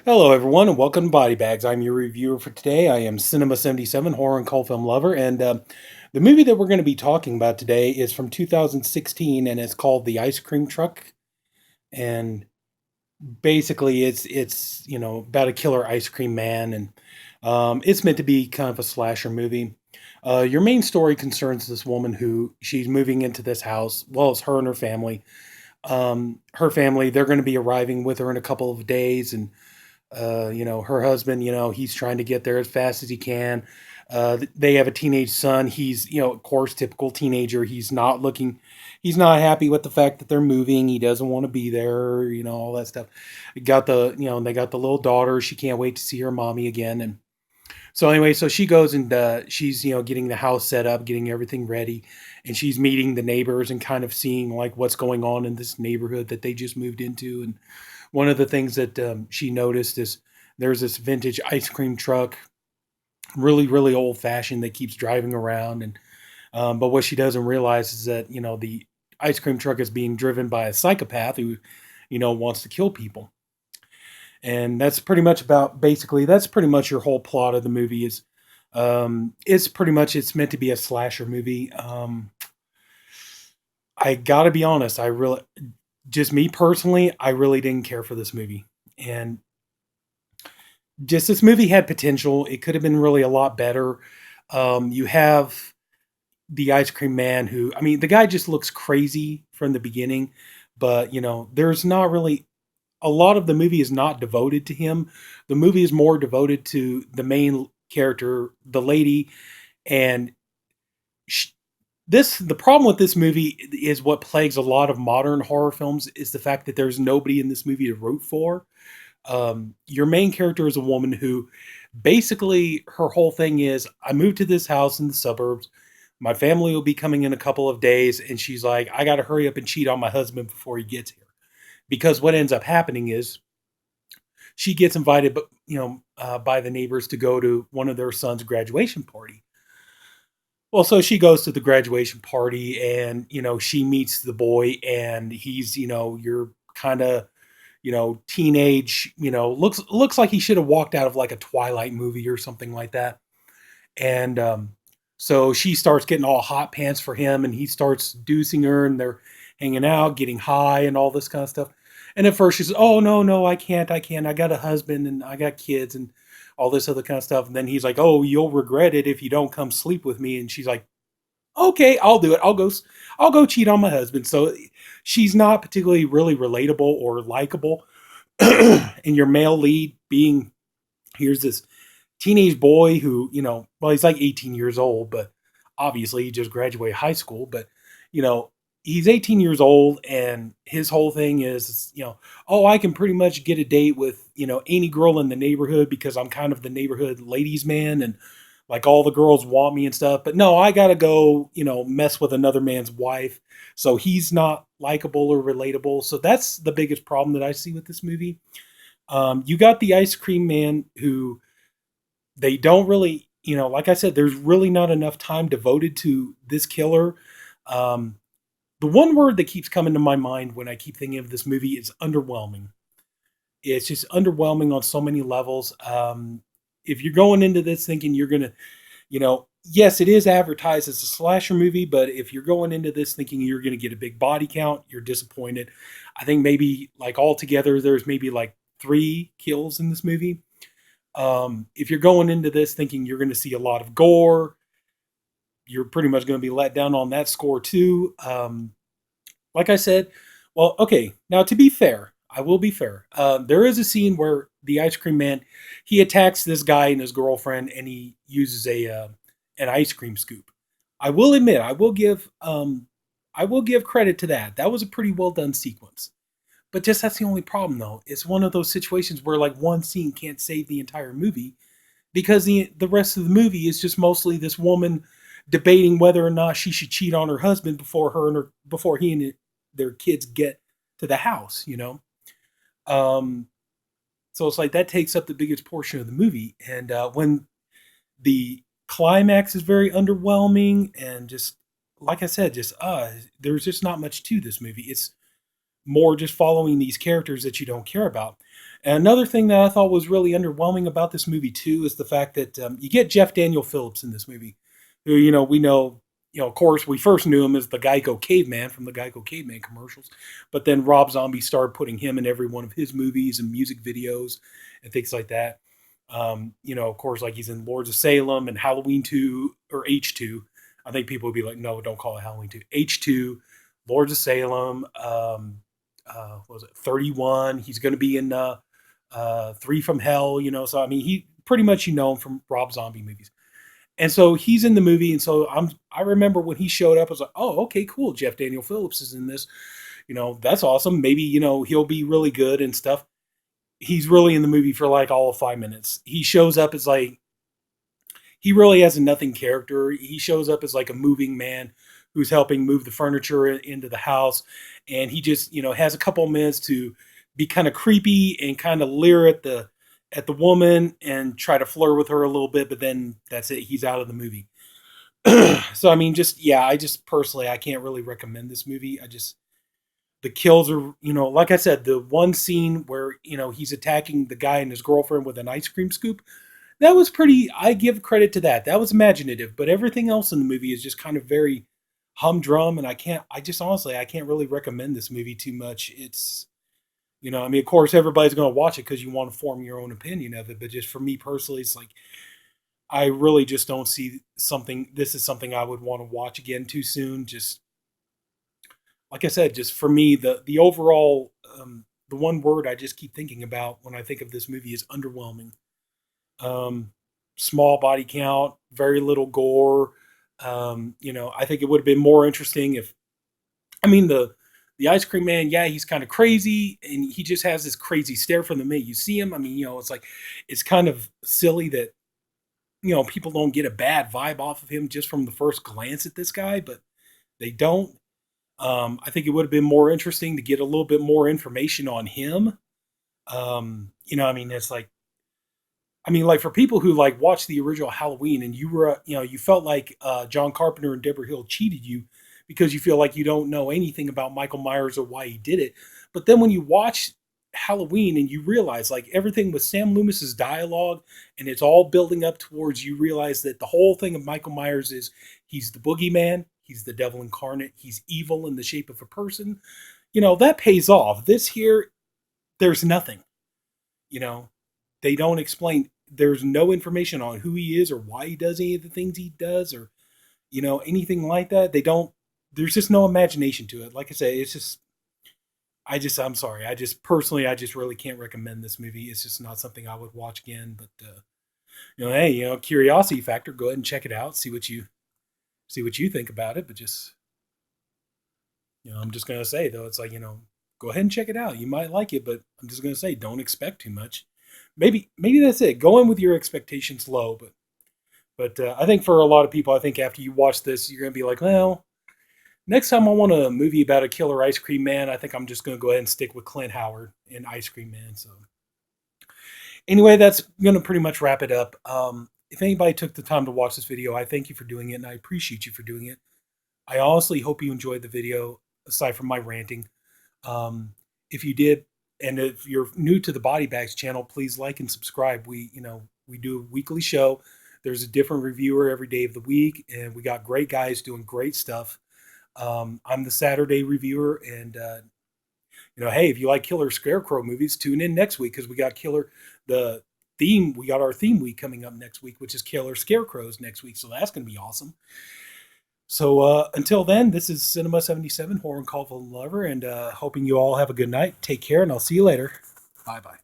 Hello, everyone, and welcome to Body Bags. I'm your reviewer for today. I am Sinema77, horror and cult film lover, and the movie that we're going to be talking about today is from 2016, and it's called The Ice Cream Truck. And basically, it's about a killer ice cream man, and it's meant to be kind of a slasher movie. Your main story concerns this woman who she's moving into this house. Well, it's her and her family. Her family, they're going to be arriving with her in a couple of days, and her husband, he's trying to get there as fast as he can. They have a teenage son. He's, of course, typical teenager. He's not happy with the fact that they're moving. He doesn't want to be there, all that stuff. They got the little daughter. She can't wait to see her mommy again. And so anyway, so she goes and she's, getting the house set up, getting everything ready. And she's meeting the neighbors and kind of seeing like what's going on in this neighborhood that they just moved into. And one of the things that she noticed is there's this vintage ice cream truck, really, really old fashioned, that keeps driving around. And but what she doesn't realize is that the ice cream truck is being driven by a psychopath who wants to kill people. And that's pretty much your whole plot of the movie is it's pretty much it's meant to be a slasher movie. I gotta be honest, I really just me personally, I really didn't care for this movie. And just this movie had potential. It could have been really a lot better. You have the ice cream man who, I mean, the guy just looks crazy from the beginning, but there's not really a lot of the movie is not devoted to him. The movie is more devoted to the main character, the lady, and sh the problem with this movie is what plagues a lot of modern horror films is the fact that there's nobody in this movie to root for. Your main character is a woman who basically her whole thing is I moved to this house in the suburbs. My family will be coming in a couple of days, and she's like, I got to hurry up and cheat on my husband before he gets here. Because what ends up happening is she gets invited, by the neighbors to go to one of their son's graduation party. Well, so she goes to the graduation party and, she meets the boy and he's, your kind of, teenage, looks like he should have walked out of like a Twilight movie or something like that. And so she starts getting all hot pants for him and he starts deucing her and they're hanging out, getting high and all this kind of stuff. And at first she says, oh, no, no, I can't. I got a husband and I got kids and all this other kind of stuff. And then he's like, oh, you'll regret it if you don't come sleep with me. And she's like, okay, I'll do it. I'll go cheat on my husband. So she's not particularly really relatable or likable. And your male lead being here's this teenage boy who, well, he's like 18 years old, but obviously he just graduated high school. But, you know, he's 18 years old and his whole thing is, oh, I can pretty much get a date with, any girl in the neighborhood because I'm kind of the neighborhood ladies man and like all the girls want me and stuff. But no, I got to go, mess with another man's wife. So he's not likable or relatable. So that's the biggest problem that I see with this movie. You got the ice cream man who they don't really, like I said, there's really not enough time devoted to this killer. Um, the one word that keeps coming to my mind when I keep thinking of this movie is underwhelming. It's just underwhelming on so many levels. If you're going into this thinking you're gonna, yes, it is advertised as a slasher movie, but if you're going into this thinking you're gonna get a big body count, you're disappointed. I think maybe like altogether there's maybe like 3 kills in this movie. If you're going into this thinking you're going to see a lot of gore, you're pretty much going to be let down on that score too. Like I said, well, okay. Now to be fair, I will be fair. There is a scene where the ice cream man he attacks this guy and his girlfriend, and he uses a an ice cream scoop. I will admit, I will give credit to that. That was a pretty well done sequence. But just that's the only problem, though. It's one of those situations where like one scene can't save the entire movie because the rest of the movie is just mostly this woman debating whether or not she should cheat on her husband before he and their kids get to the house. Um, so it's like that takes up the biggest portion of the movie, and when the climax is very underwhelming and just like I said, just there's just not much to this movie. It's more just following these characters that you don't care about. And another thing that I thought was really underwhelming about this movie too is the fact that you get Jeff Daniel Phillips in this movie, who we know, of course, we first knew him as the Geico Caveman from the Geico Caveman commercials, but then Rob Zombie started putting him in every one of his movies and music videos and things like that. Of course, like he's in Lords of Salem and Halloween 2 or H2. I think people would be like, no, don't call it Halloween 2. H2, Lords of Salem, what was it, 31. He's going to be in Three from Hell, So, I mean, he pretty much, him from Rob Zombie movies. And so he's in the movie. And so I remember when he showed up, I was like, oh, okay, cool. Jeff Daniel Phillips is in this. That's awesome. Maybe, he'll be really good and stuff. He's really in the movie for like all of 5 minutes. He shows up as like, he really has a nothing character. He shows up as like a moving man who's helping move the furniture into the house. And he just, has a couple of minutes to be kind of creepy and kind of leer at the woman and try to flirt with her a little bit, but then that's it. He's out of the movie. So, I mean, I just personally, I can't really recommend this movie. The kills are, like I said, the one scene where, he's attacking the guy and his girlfriend with an ice cream scoop, that was pretty, I give credit to that. That was imaginative, but everything else in the movie is just kind of very humdrum. And honestly, I can't really recommend this movie too much. It's, I mean, of course, everybody's going to watch it because you want to form your own opinion of it. But just for me personally, it's like, I really just don't see this is something I would want to watch again too soon. Just, like I said, just for me, the overall, the one word I just keep thinking about when I think of this movie is underwhelming. Small body count, very little gore. I think it would have been more interesting if, I mean, the ice cream man, yeah, he's kind of crazy and he just has this crazy stare from the minute you see him. I mean, it's like, it's kind of silly that, people don't get a bad vibe off of him just from the first glance at this guy, but they don't. I think it would have been more interesting to get a little bit more information on him. I mean, it's like, I mean, like for people who like watched the original Halloween and you were, you felt like John Carpenter and Deborah Hill cheated you because you feel like you don't know anything about Michael Myers or why he did it. But then when you watch Halloween and you realize like everything with Sam Loomis's dialogue and it's all building up towards, you realize that the whole thing of Michael Myers is he's the boogeyman, he's the devil incarnate, he's evil in the shape of a person. That pays off. This here, there's nothing. You know, they don't explain. There's no information on who he is or why he does any of the things he does or, anything like that. They don't, there's just no imagination to it. Like I say, it's just, I'm sorry. I just really can't recommend this movie. It's just not something I would watch again, but, hey, curiosity factor, go ahead and check it out. See what you think about it. But just, I'm just going to say though, it's like, go ahead and check it out. You might like it, but I'm just going to say, don't expect too much. Maybe that's it. Go in with your expectations low, but I think for a lot of people, I think after you watch this, you're going to be like, well, next time I want a movie about a killer ice cream man, I think I'm just going to go ahead and stick with Clint Howard and Ice Cream Man. So anyway, that's going to pretty much wrap it up. If anybody took the time to watch this video, I thank you for doing it, and I appreciate you for doing it. I honestly hope you enjoyed the video, aside from my ranting. If you did, and if you're new to the Body Bags channel, please like and subscribe. We do a weekly show. There's a different reviewer every day of the week, and we got great guys doing great stuff. I'm the Saturday reviewer, and hey, if you like killer scarecrow movies, tune in next week because we got we got our theme week coming up next week, which is killer scarecrows next week. So that's going to be awesome. So until then, this is Sinema77, Horror and Call Lover, and hoping you all have a good night. Take care, and I'll see you later. Bye-bye.